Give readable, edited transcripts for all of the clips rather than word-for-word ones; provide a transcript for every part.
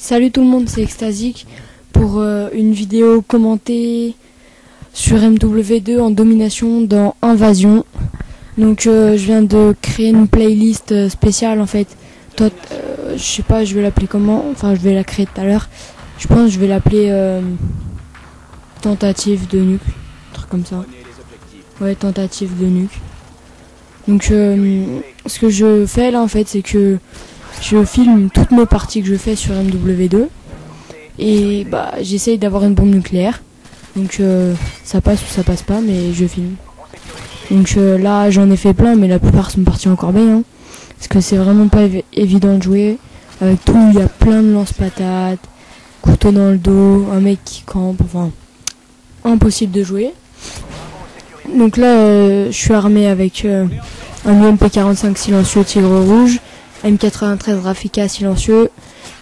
Salut tout le monde, c'est Extasic pour une vidéo commentée sur MW2 en domination dans Invasion. Donc je viens de créer une playlist spéciale en fait. Je sais pas, je vais l'appeler comment, enfin je vais la créer tout à l'heure. Je pense que je vais l'appeler tentative de nuque, un truc comme ça. Ouais, tentative de nuque. Donc ce que je fais là en fait, c'est que je filme toutes mes parties que je fais sur MW2 et bah j'essaye d'avoir une bombe nucléaire. Donc ça passe ou ça passe pas, mais je filme. Donc là j'en ai fait plein, mais la plupart sont partis en corbeille, hein, parce que c'est vraiment pas évident de jouer. Avec tout, il y a plein de lance-patates, couteau dans le dos, un mec qui campe, enfin impossible de jouer. Donc là je suis armé avec un UMP45 silencieux Tigre Rouge, M93 Rafika silencieux,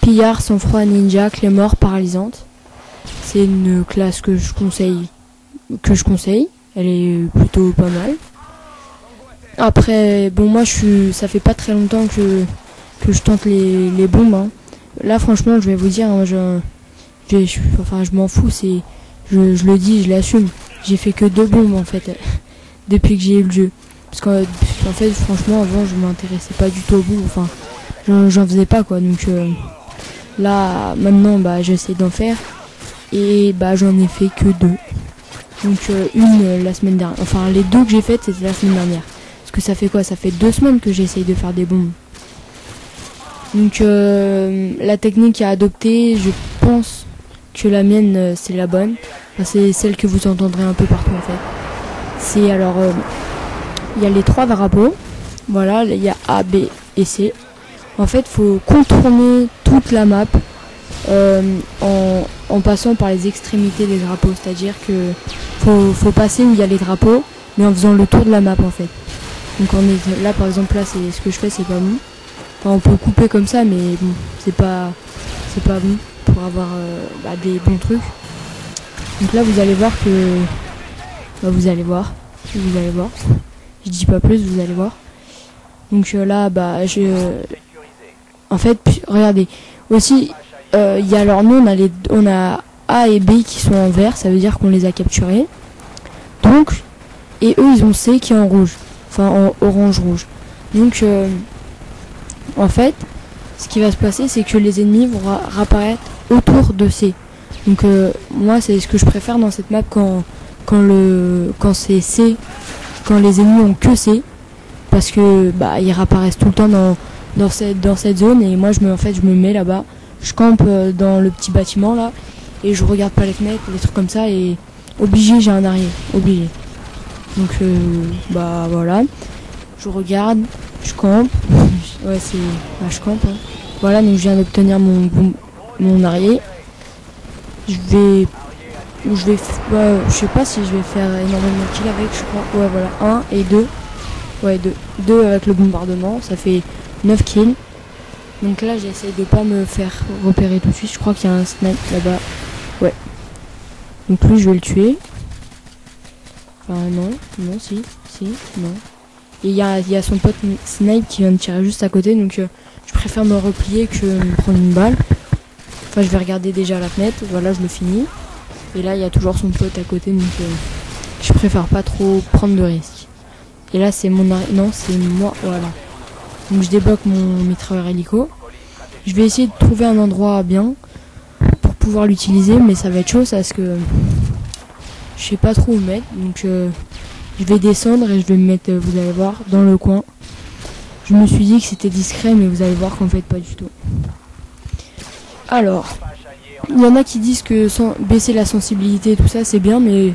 Pillard, sang-froid, ninja, clé mort, paralysante. C'est une classe que je conseille. Elle est plutôt pas mal. Après, bon moi ça fait pas très longtemps que je tente les bombes. Hein. Là franchement je vais vous dire, hein, je m'en fous, je le dis, je l'assume. J'ai fait que 2 bombes en fait depuis que j'ai eu le jeu. Parce qu'en fait franchement avant je m'intéressais pas du tout au bout, enfin j'en faisais pas quoi. Donc là maintenant bah j'essaie d'en faire et bah j'en ai fait que 2. Donc une la semaine dernière, enfin les 2 que j'ai faites c'était la semaine dernière. Parce que ça fait quoi, ça fait 2 semaines que j'essaye de faire des bombes. Donc la technique à adopter, je pense que la mienne c'est la bonne. Enfin, c'est celle que vous entendrez un peu partout en fait. C'est alors il y a les 3 drapeaux, voilà, il y a A, B et C. En fait, faut contourner toute la map en passant par les extrémités des drapeaux. C'est-à-dire que faut passer où il y a les drapeaux, mais en faisant le tour de la map en fait. Donc là, par exemple, là, c'est ce que je fais, c'est pas bon. Enfin, on peut couper comme ça, mais bon, c'est pas bon pour avoir des bons trucs. Donc là, vous allez voir que vous allez voir. Je dis pas plus, vous allez voir. Donc là, en fait, regardez. Aussi, il y a alors nous, on a A et B qui sont en vert, ça veut dire qu'on les a capturés. Donc, et eux, ils ont C qui est en rouge, enfin en orange-rouge. Donc, en fait, ce qui va se passer, c'est que les ennemis vont réapparaître autour de C. Donc, moi, c'est ce que je préfère dans cette map quand c'est C. Quand les ennemis ont que C, parce que ils réapparaissent tout le temps dans cette zone, et moi je me mets là-bas, je campe dans le petit bâtiment là et je regarde pas les fenêtres, des trucs comme ça, et obligé j'ai un arrière, obligé. Donc voilà, je regarde, je campe, ouais je campe, hein. Voilà, donc je viens d'obtenir mon arrière. Je sais pas si je vais faire énormément de kills avec, je crois. Ouais, voilà, 1 et 2. Ouais, 2 avec le bombardement, ça fait 9 kills. Donc là, j'essaie de pas me faire repérer tout de suite. Je crois qu'il y a un snipe là-bas. Ouais. Donc lui, je vais le tuer. Enfin, non, si, non. Et il y a son pote snipe qui vient de tirer juste à côté, donc je préfère me replier que me prendre une balle. Enfin, je vais regarder déjà la fenêtre, voilà, je le finis. Et là, il y a toujours son pote à côté, donc je préfère pas trop prendre de risques. Et là, c'est non, c'est moi, voilà. Donc je débloque mon mitrailleur hélico. Je vais essayer de trouver un endroit bien pour pouvoir l'utiliser, mais ça va être chaud, parce que je sais pas trop où le mettre. Donc je vais descendre et je vais me mettre, vous allez voir, dans le coin. Je me suis dit que c'était discret, mais vous allez voir qu'en fait pas du tout. Alors, il y en a qui disent que baisser la sensibilité et tout ça c'est bien, mais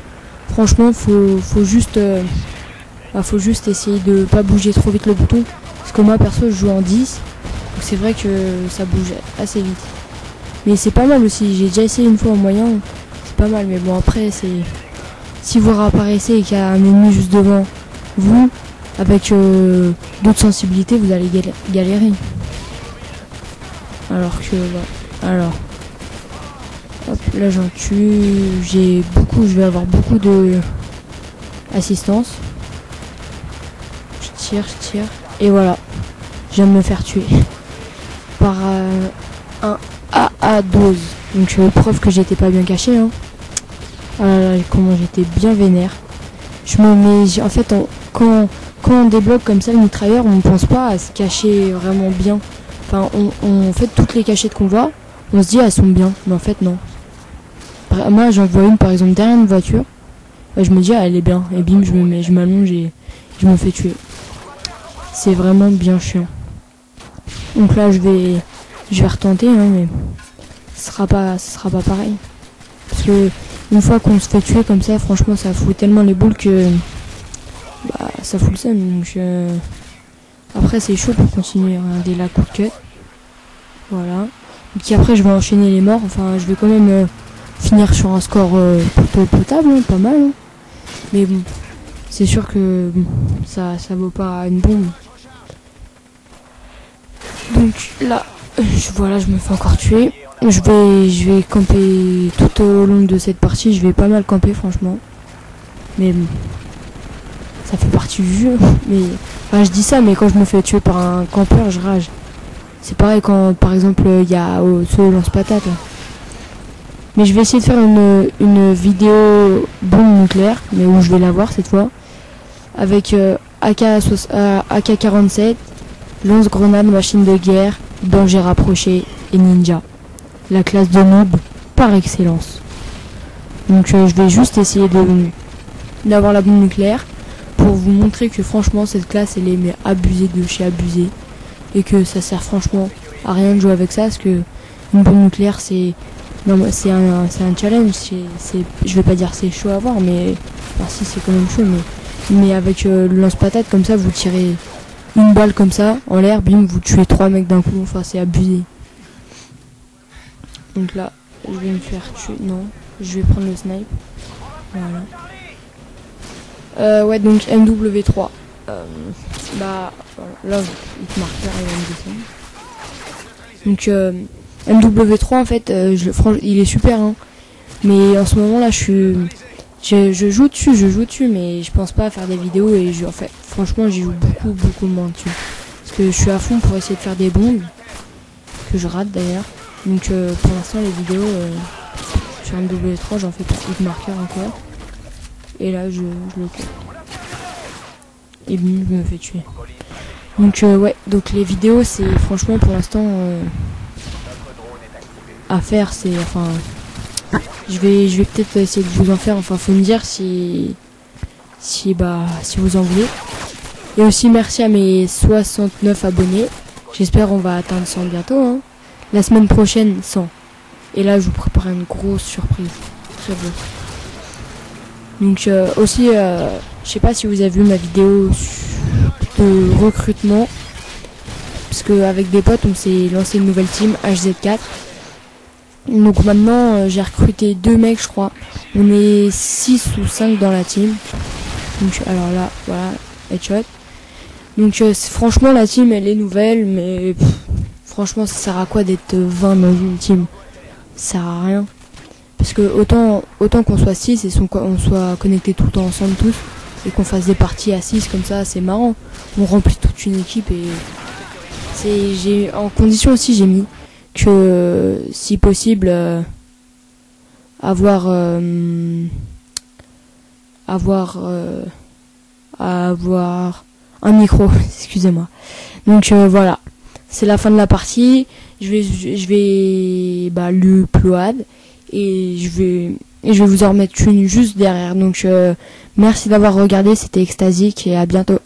franchement faut juste essayer de pas bouger trop vite le bouton, parce que moi perso je joue en 10, donc c'est vrai que ça bouge assez vite, mais c'est pas mal aussi. J'ai déjà essayé une fois en moyen, c'est pas mal, mais bon après si vous réapparaissez et qu'il y a un ennemi juste devant vous avec d'autres sensibilités, vous allez galérer. Alors que alors hop, là j'en tue, je vais avoir beaucoup de assistance. Je tire, et voilà, je viens de me faire tuer par un AA12. Donc preuve que j'étais pas bien caché, hein. Ah là là, comment j'étais bien vénère. Je me mets, en fait, quand on débloque comme ça le mitrailleur, on ne pense pas à se cacher vraiment bien. Enfin, en fait, toutes les cachettes qu'on voit, on se dit elles sont bien, mais en fait non. Moi, j'en vois une par exemple derrière une voiture, je me dis ah, elle est bien, et bim, je m'allonge et je me fais tuer. C'est vraiment bien chiant. Donc là, je vais retenter, hein, mais ce sera pas pareil. Parce que une fois qu'on se fait tuer comme ça, franchement, ça fout tellement les boules que bah, ça fout le seum. Donc après, c'est chaud pour continuer. Regardez la coup de cut. Voilà. Donc après, je vais enchaîner les morts. Enfin, je vais quand même finir sur un score plutôt potable, hein, pas mal. Hein. Mais bon, c'est sûr que bon, ça vaut pas une bombe. Donc là, voilà, je me fais encore tuer. Je vais camper tout au long de cette partie. Je vais pas mal camper, franchement. Mais bon, ça fait partie du jeu. Mais enfin, je dis ça, mais quand je me fais tuer par un campeur, je rage. C'est pareil quand, par exemple, il y a ce lance-patate. Mais je vais essayer de faire une vidéo bombe nucléaire, mais où je vais la voir cette fois, avec AK-47, lance-grenade, machine de guerre, danger rapproché et ninja. La classe de noob par excellence. Donc je vais juste essayer d'avoir la bombe nucléaire pour vous montrer que franchement cette classe elle est mais abusée de chez abusée et que ça sert franchement à rien de jouer avec ça parce que une bombe nucléaire c'est un challenge, je vais pas dire c'est chaud à voir mais enfin, si c'est quand même chaud mais avec le lance-patate comme ça vous tirez une balle comme ça en l'air, bim, vous tuez 3 mecs d'un coup, enfin c'est abusé. Donc là, je vais me faire tuer. Non, je vais prendre le snipe. Voilà. Ouais, donc MW3. Bah, voilà. Là, il te marque il va me descendre. Donc, MW3, en fait, il est super, hein. Mais en ce moment là, je joue dessus, mais je pense pas à faire des vidéos et en fait, franchement, j'y joue beaucoup moins dessus. Parce que je suis à fond pour essayer de faire des bombes, que je rate d'ailleurs. Donc pour l'instant les vidéos sur MW3 j'en fais pas de marqueur encore. Et là je le coupe. Et bim, je me fais tuer. Donc ouais, donc les vidéos c'est franchement pour l'instant à faire, c'est enfin je vais peut-être essayer de vous en faire, enfin faut me dire si vous en voulez. Et aussi merci à mes 69 abonnés. J'espère on va atteindre 100 bientôt, hein. La semaine prochaine 100. Et là je vous prépare une grosse surprise. Très beau. Donc aussi je sais pas si vous avez vu ma vidéo de recrutement. Parce que avec des potes on s'est lancé une nouvelle team HZ4. Donc maintenant j'ai recruté 2 mecs je crois. On est 6 ou 5 dans la team. Donc alors là voilà, headshot. Donc franchement la team elle est nouvelle mais franchement ça sert à quoi d'être 20 dans une team? Ça sert à rien. Parce que autant qu'on soit 6 et on soit connectés tout le temps ensemble tous et qu'on fasse des parties à 6 comme ça c'est marrant. On remplit toute une équipe et en condition aussi j'ai mis que si possible avoir un micro, excusez-moi. Donc voilà, c'est la fin de la partie. Je vais le pload et je vais vous en remettre une juste derrière. Donc merci d'avoir regardé, c'était extasique et à bientôt.